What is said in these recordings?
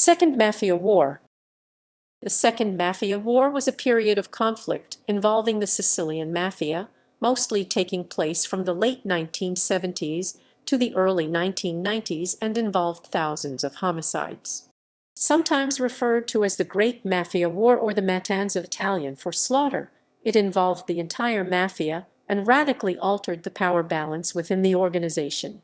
Second Mafia War. The Second Mafia War was a period of conflict involving the Sicilian Mafia, mostly taking place from the late 1970s to the early 1990s and involved thousands of homicides. Sometimes referred to as the Great Mafia War or the Mattanza Italian for slaughter, it involved the entire mafia and radically altered the power balance within the organization.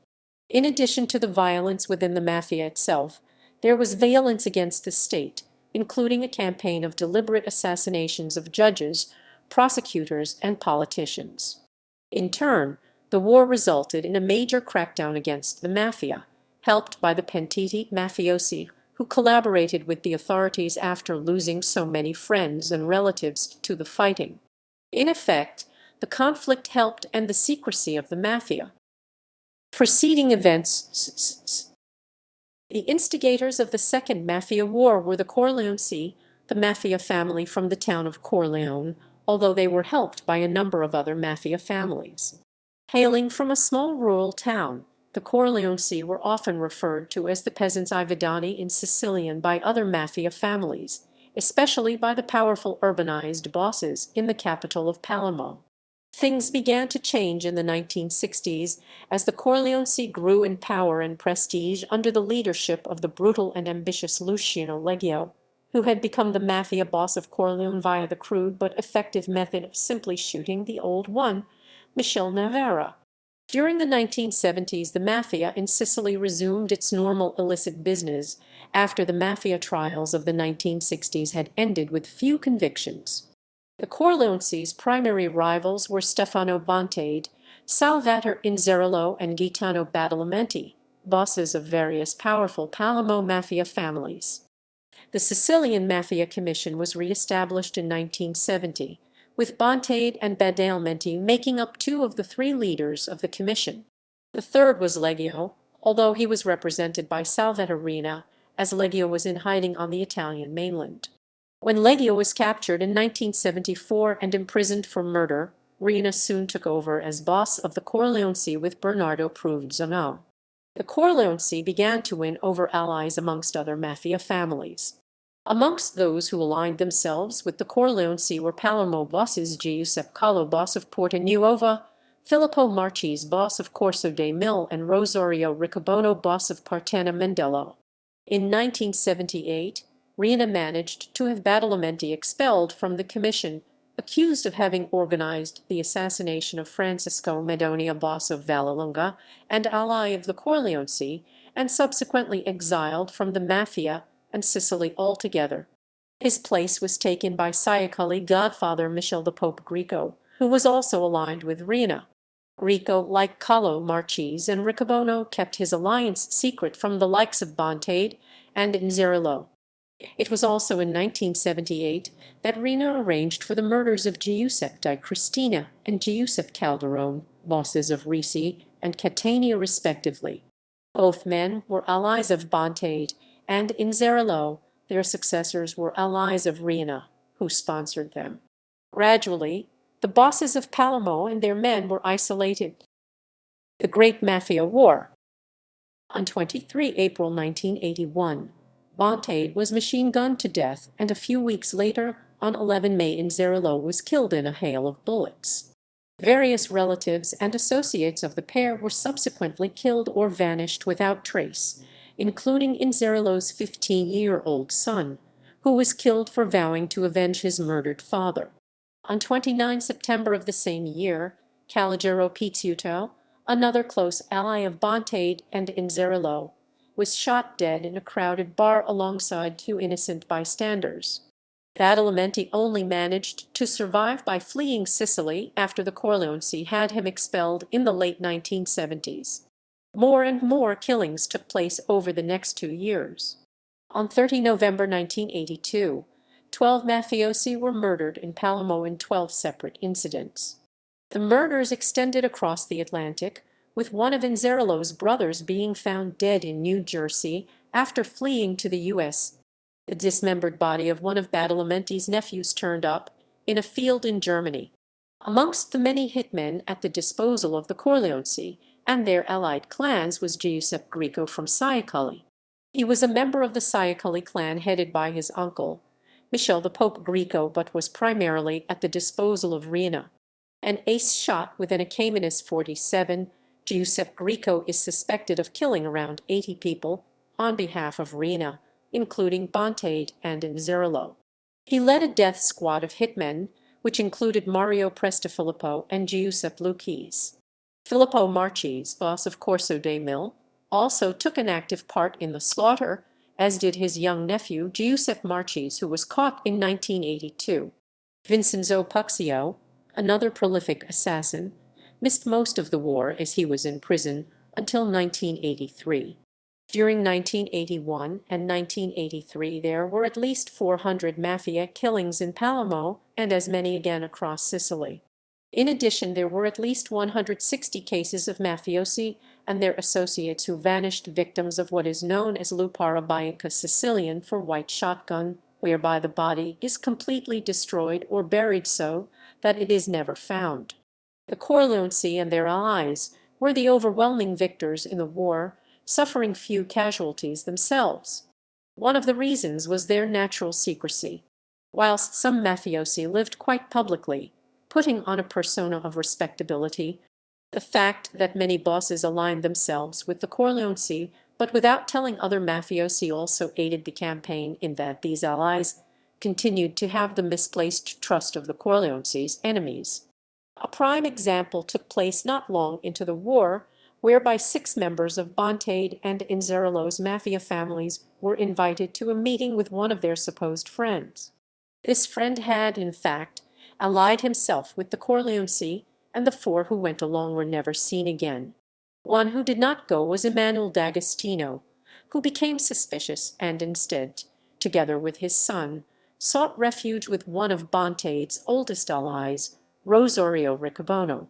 In addition to the violence within the mafia itself, there was violence against the state, including a campaign of deliberate assassinations of judges, prosecutors, and politicians. In turn, the war resulted in a major crackdown against the mafia, helped by the pentiti mafiosi, who collaborated with the authorities after losing so many friends and relatives to the fighting. In effect, the conflict helped end the secrecy of the mafia. Preceding events. The instigators of the Second Mafia War were the Corleonesi, the mafia family from the town of Corleone, although they were helped by a number of other mafia families. Hailing from a small rural town, the Corleonesi were often referred to as the peasants Ividani in Sicilian by other mafia families, especially by the powerful urbanized bosses in the capital of Palermo. Things began to change in the 1960s as the Corleonesi grew in power and prestige under the leadership of the brutal and ambitious Luciano Leggio, who had become the mafia boss of Corleone via the crude but effective method of simply shooting the old one, Michele Navarra. During the 1970s, the mafia in Sicily resumed its normal illicit business after the mafia trials of the 1960s had ended with few convictions. The Corleonesi's primary rivals were Stefano Bontaide, Salvatore Inzerillo, and Gaetano Badalamenti, bosses of various powerful Palermo mafia families. The Sicilian Mafia Commission was re-established in 1970, with Bontaide and Badalamenti making up two of the three leaders of the commission. The third was Leggio, although he was represented by Salvatore Riina, as Leggio was in hiding on the Italian mainland. When Leggio was captured in 1974 and imprisoned for murder, Riina soon took over as boss of the Corleonesi with Bernardo Provenzano. The Corleonesi began to win over allies amongst other mafia families. Amongst those who aligned themselves with the Corleonesi were Palermo bosses Giuseppe Grieco, boss of Porta Nuova, Filippo Marchese, boss of Corso dei Mille, and Rosario Riccobono, boss of Partena Mendello. In 1978, Riina managed to have Badalamenti expelled from the commission, accused of having organized the assassination of Francisco Madonia, boss of Vallelunga and ally of the Corleonesi, and subsequently exiled from the mafia and Sicily altogether. His place was taken by Sicily godfather Michele the Pope Grieco, who was also aligned with Riina. Grieco, like Carlo Marchese and Riccobono, kept his alliance secret from the likes of Bontaide and Inzerillo. It was also in 1978 that Riina arranged for the murders of Giuseppe Di Cristina and Giuseppe Calderone, bosses of Risi and Catania respectively. Both men were allies of Bontaide, and Inzerillo, their successors, were allies of Riina, who sponsored them. Gradually, the bosses of Palermo and their men were isolated. The Great Mafia War. On 23 April 1981, Bontaide was machine-gunned to death, and a few weeks later, on 11 May, Inzerillo was killed in a hail of bullets. Various relatives and associates of the pair were subsequently killed or vanished without trace, including Inzerillo's 15-year-old son, who was killed for vowing to avenge his murdered father. On 29 September of the same year, Calogero Pizzuto, another close ally of Bontaide and Inzerillo, was shot dead in a crowded bar alongside two innocent bystanders. Badalamenti only managed to survive by fleeing Sicily after the Corleonesi had him expelled in the late 1970s. More and more killings took place over the next 2 years. On 30 November 1982, 12 mafiosi were murdered in Palermo in 12 separate incidents. The murders extended across the Atlantic, with one of Inzerillo's brothers being found dead in New Jersey after fleeing to the U.S. The dismembered body of one of Badalamenti's nephews turned up in a field in Germany. Amongst the many hitmen at the disposal of the Corleonesi and their allied clans was Giuseppe Grieco from Sicily. He was a member of the Sicilian clan headed by his uncle, Michel the Pope Grieco, but was primarily at the disposal of Rina. An ace shot with an AK-47, Giuseppe Grieco is suspected of killing around 80 people on behalf of Rina, including Bontate and Inzerillo. He led a death squad of hitmen, which included Mario Prestafilippo and Giuseppe Lucchese. Filippo Marchese, boss of Corso de Mil, also took an active part in the slaughter, as did his young nephew Giuseppe Marchese, who was caught in 1982. Vincenzo Paxio, another prolific assassin, missed most of the war as he was in prison until 1983. During 1981 and 1983 there were at least 400 mafia killings in Palermo and as many again across Sicily. In addition, there were at least 160 cases of mafiosi and their associates who vanished, victims of what is known as lupara bianca Sicilian for white shotgun, whereby the body is completely destroyed or buried so that it is never found. The Corleonesi and their allies were the overwhelming victors in the war, suffering few casualties themselves. One of the reasons was their natural secrecy. Whilst some mafiosi lived quite publicly, putting on a persona of respectability, the fact that many bosses aligned themselves with the Corleonesi but without telling other mafiosi also aided the campaign, in that these allies continued to have the misplaced trust of the Corleonesi's enemies. A prime example took place not long into the war, whereby 6 members of Bontate and Inzerillo's mafia families were invited to a meeting with one of their supposed friends. This friend had, in fact, allied himself with the Corleonesi, and the 4 who went along were never seen again. One who did not go was Emanuele D'Agostino, who became suspicious and instead, together with his son, sought refuge with one of Bontate's oldest allies, Rosario Riccobono.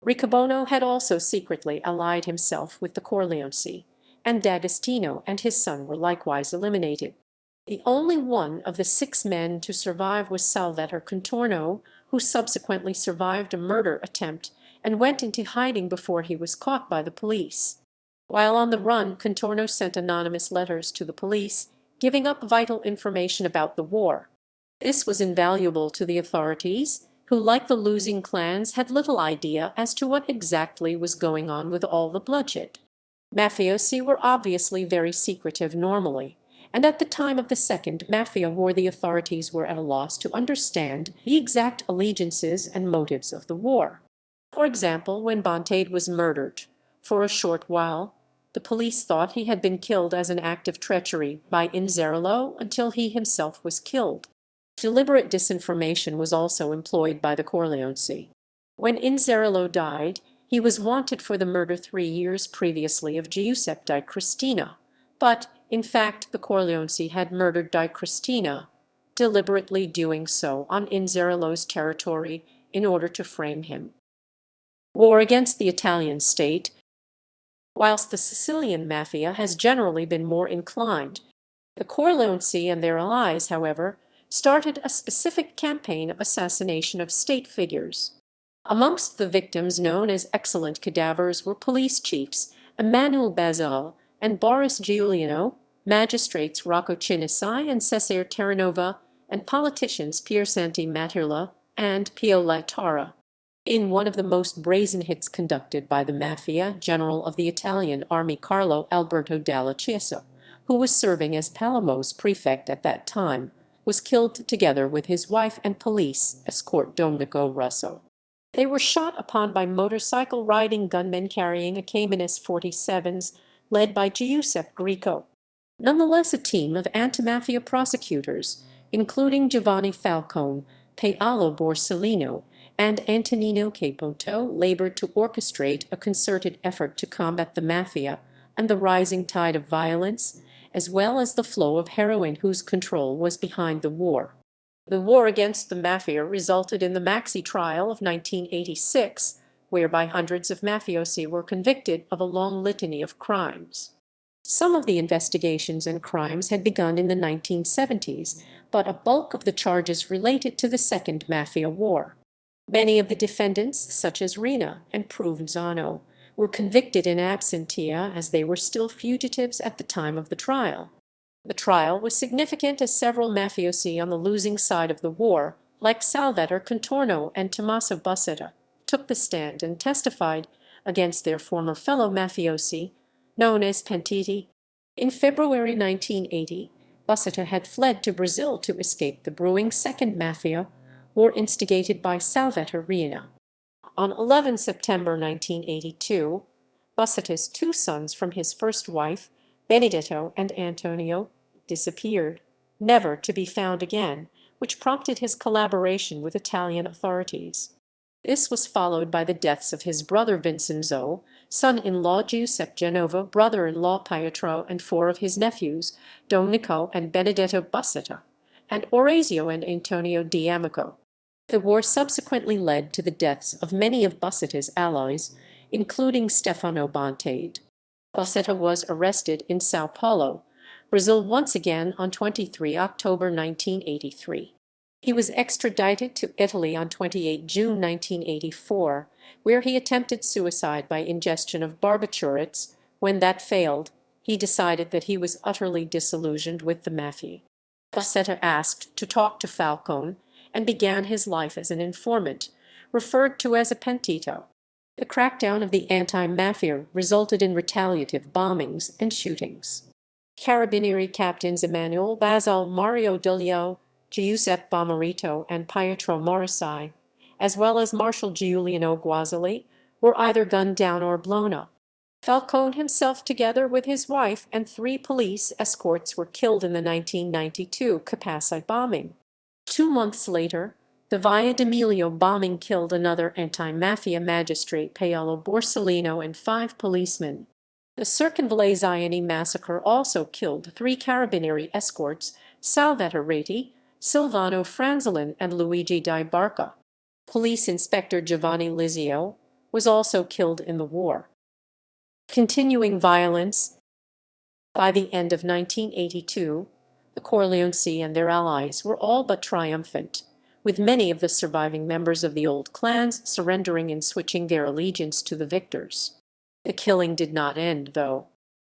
Riccobono had also secretly allied himself with the Corleonesi, and D'Agostino and his son were likewise eliminated. The only one of the 6 men to survive was Salvatore Contorno, who subsequently survived a murder attempt and went into hiding before he was caught by the police. While on the run, Contorno sent anonymous letters to the police, giving up vital information about the war. This was invaluable to the authorities, who, like the losing clans, had little idea as to what exactly was going on with all the bloodshed. Mafiosi were obviously very secretive normally, and at the time of the Second Mafia War the authorities were at a loss to understand the exact allegiances and motives of the war. For example, when Bontate was murdered, for a short while, the police thought he had been killed as an act of treachery by Inzerillo until he himself was killed. Deliberate disinformation was also employed by the Corleonesi. When Inzerillo died, he was wanted for the murder 3 years previously of Giuseppe di Cristina, but, in fact, the Corleonesi had murdered di Cristina, deliberately doing so on Inzerillo's territory in order to frame him. War against the Italian state. Whilst the Sicilian Mafia has generally been more inclined, the Corleonesi and their allies, however, started a specific campaign of assassination of state figures. Amongst the victims known as excellent cadavers were police chiefs Emanuele Bazile and Boris Giuliano, magistrates Rocco Cinisai and Cesare Terranova, and politicians Piersanti Matirla and Pio Latara. In one of the most brazen hits conducted by the Mafia, General of the Italian Army Carlo Alberto Dalla Chiesa, who was serving as Palermo's prefect at that time, was killed together with his wife and police escort Domenico Russo. They were shot upon by motorcycle-riding gunmen carrying AK-47s, led by Giuseppe Grieco. Nonetheless, a team of anti-mafia prosecutors, including Giovanni Falcone, Paolo Borsellino, and Antonino Capoto, labored to orchestrate a concerted effort to combat the mafia and the rising tide of violence, as well as the flow of heroin whose control was behind the war. The war against the mafia resulted in the Maxi trial of 1986, whereby hundreds of mafiosi were convicted of a long litany of crimes. Some of the investigations and crimes had begun in the 1970s, but a bulk of the charges related to the Second Mafia War. Many of the defendants, such as Rina and Provenzano, were convicted in absentia as they were still fugitives at the time of the trial. The trial was significant as several mafiosi on the losing side of the war, like Salvatore Contorno and Tommaso Buscetta, took the stand and testified against their former fellow mafiosi, known as pentiti. In February 1980, Buscetta had fled to Brazil to escape the brewing Second Mafia War instigated by Salvatore Riina. On 11 September 1982, Buscetta's two sons from his first wife, Benedetto and Antonio, disappeared, never to be found again, which prompted his collaboration with Italian authorities. This was followed by the deaths of his brother Vincenzo, son-in-law Giuseppe Genova, brother-in-law Pietro, and four of his nephews, Domenico and Benedetto Buscetta, and Orazio and Antonio D'Amico. The war subsequently led to the deaths of many of Buscetta's allies, including Stefano Bontate. Buscetta was arrested in Sao Paulo, Brazil once again on 23 October 1983. He was extradited to Italy on 28 June 1984, where he attempted suicide by ingestion of barbiturates. When that failed, he decided that he was utterly disillusioned with the mafia. Buscetta asked to talk to Falcone and began his life as an informant, referred to as a pentito. The crackdown of the anti-mafia resulted in retaliative bombings and shootings. Carabinieri captains Emanuele Basile, Mario Doglio, Giuseppe Bomarito, and Pietro Morosai, as well as Marshal Giuliano Guazzoli, were either gunned down or blown up. Falcone himself, together with his wife and three police escorts, were killed in the 1992 Capaci bombing. 2 months later, the Via d'Amelio bombing killed another anti-mafia magistrate, Paolo Borsellino, and 5 policemen. The Circonvallazioni massacre also killed 3 Carabinieri escorts, Salvatore Reti, Silvano Franzolin, and Luigi Di Barca. Police Inspector Giovanni Lizio was also killed in the war. Continuing violence. By the end of 1982, the Corleonesi and their allies were all but triumphant, with many of the surviving members of the old clans surrendering and switching their allegiance to the victors. The killing did not end, though.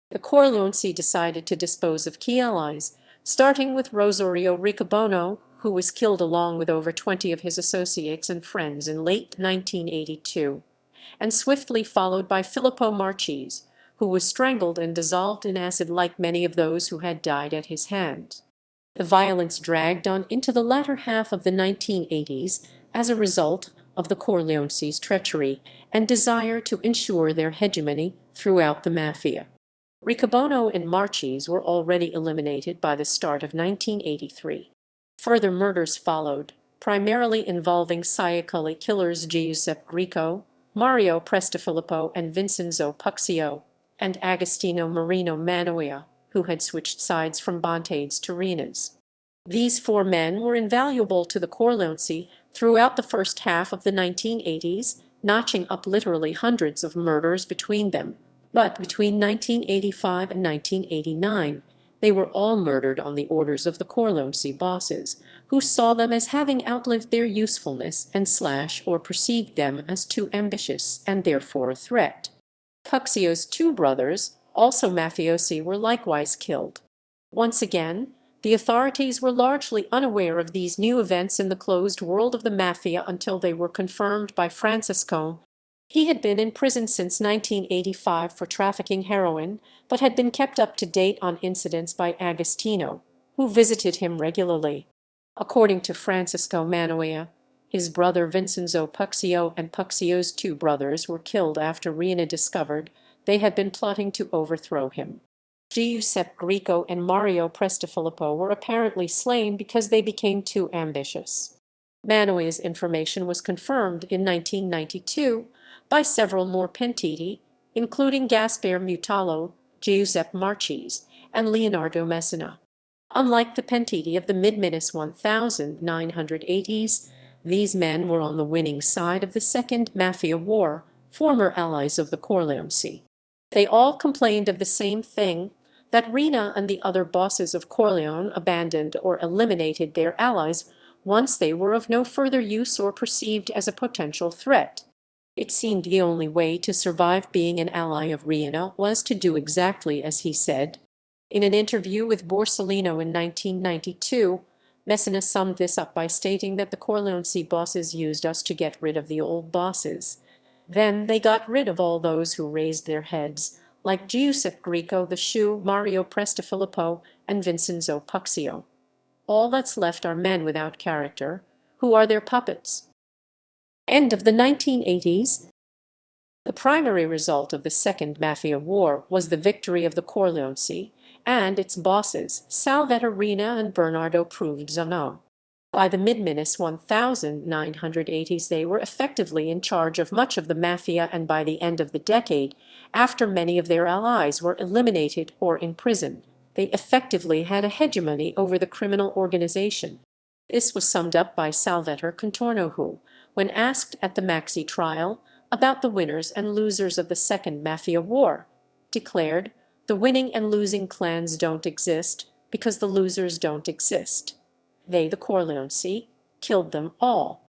The Corleonesi decided to dispose of key allies, starting with Rosario Riccobono, who was killed along with over 20 of his associates and friends in late 1982, and swiftly followed by Filippo Marchese, who was strangled and dissolved in acid like many of those who had died at his hands. The violence dragged on into the latter half of the 1980s as a result of the Corleonesi's treachery and desire to ensure their hegemony throughout the mafia. Riccobono and Marchese were already eliminated by the start of 1983. Further murders followed, primarily involving Sicilian killers Giuseppe Grieco, Mario Prestafilippo, and Vincenzo Paxio, and Agostino Marino Manoia, who had switched sides from Bontade's to Riina's. These 4 men were invaluable to the Corleonesi throughout the first half of the 1980s, notching up literally hundreds of murders between them. But between 1985 and 1989, they were all murdered on the orders of the Corleonesi bosses, who saw them as having outlived their usefulness and or perceived them as too ambitious and therefore a threat. Paxio's 2 brothers, also mafiosi, were likewise killed. Once again, the authorities were largely unaware of these new events in the closed world of the mafia until they were confirmed by Francisco. He had been in prison since 1985 for trafficking heroin, but had been kept up to date on incidents by Agostino, who visited him regularly. According to Francisco Manoia, his brother Vincenzo Paxio and Paxio's 2 brothers were killed after Riina discovered they had been plotting to overthrow him. Giuseppe Grieco and Mario Prestafilippo were apparently slain because they became too ambitious. Manoia's information was confirmed in 1992 by several more pentiti, including Gaspare Mutallo, Giuseppe Marchese, and Leonardo Messina. Unlike the pentiti of the mid-1980s, these men were on the winning side of the Second Mafia War, former allies of the Corleonesi. They all complained of the same thing, that Riina and the other bosses of Corleone abandoned or eliminated their allies once they were of no further use or perceived as a potential threat. It seemed the only way to survive being an ally of Riina was to do exactly as he said. In an interview with Borsellino in 1992, Messina summed this up by stating that the Corleone bosses used us to get rid of the old bosses. Then they got rid of all those who raised their heads, like Giuseppe Grieco, the Shoe, Mario Prestafilippo, and Vincenzo Paxio. All that's left are men without character, who are their puppets. End of the 1980s. The primary result of the Second Mafia War was the victory of the Corleone and its bosses, Salvatore and Bernardo Provenzano. By the mid-1980s, they were effectively in charge of much of the mafia, and by the end of the decade, after many of their allies were eliminated or in prison, they effectively had a hegemony over the criminal organization. This was summed up by Salvatore Contorno, who, when asked at the Maxi trial about the winners and losers of the Second Mafia War, declared, "The winning and losing clans don't exist because the losers don't exist. They, the Corleone, killed them all."